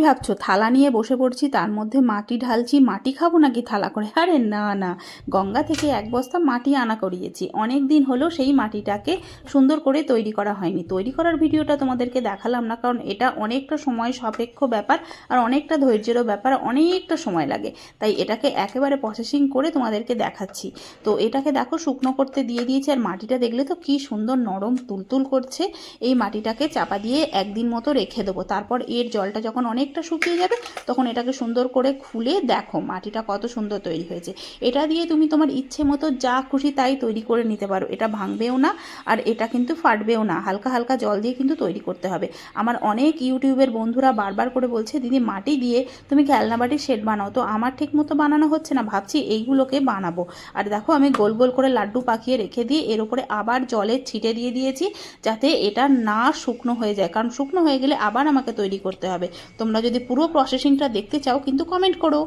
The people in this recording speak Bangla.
ভাবছো থালা নিয়ে বসে পড়ছি, তার মধ্যে মাটি ঢালছি? মাটি খাবো নাকি থালা করে? আরে না না, গঙ্গা থেকে এক বস্তা মাটি আনা করিয়েছি। অনেক দিন হলো সেই মাটিটাকে সুন্দর করে তৈরি করা হয়নি। তৈরি করার ভিডিওটা তোমাদেরকে দেখালাম না, কারণ এটা অনেকটা সময় সাপেক্ষ ব্যাপার, আর অনেকটা ধৈর্যেরও ব্যাপার, অনেকটা সময় লাগে। তাই এটাকে একেবারে প্রসেসিং করে তোমাদেরকে দেখাচ্ছি। তো এটাকে দেখো শুকনো করতে দিয়ে দিয়েছি, আর মাটিটা দেখলে তো কি সুন্দর নরম তুলতুল করছে। এই মাটিটাকে চাপা দিয়ে একদিন মতো রেখে দেবো। তারপর এর জলটা যখন অনেকটা শুকিয়ে যাবে, তখন এটাকে সুন্দর করে খুলে দেখো মাটিটা কত সুন্দর তৈরি হয়েছে। এটা দিয়ে তুমি তোমার ইচ্ছে মতো যা খুশি তাই তৈরি করে নিতে পারো। এটা ভাঙবেও না, আর এটা কিন্তু ফাটবেও না। হালকা হালকা জল দিয়ে কিন্তু তৈরি করতে হবে। আমার অনেক ইউটিউবের বন্ধুরা বারবার করে বলছে, দিদি মাটি দিয়ে তুমি খেলনা বাটির সেট বানাও। তো আমার ঠিক মতো বানানো হচ্ছে না, ভাবছি এইগুলোকে বানাবো। আর দেখো আমি গোল গোল করে লাড্ডু পাকিয়ে রেখে দিয়ে এর উপরে আবার জলের ছিটে দিয়ে দিয়েছি, যাতে এটা না শুকনো হয়ে যায়, কারণ শুকনো হয়ে গেলে আবার আমাকে তৈরি করতে হবে। তোমরা যদি পুরো প্রসেসিংটা দেখতে চাও কিন্তু কমেন্ট করো।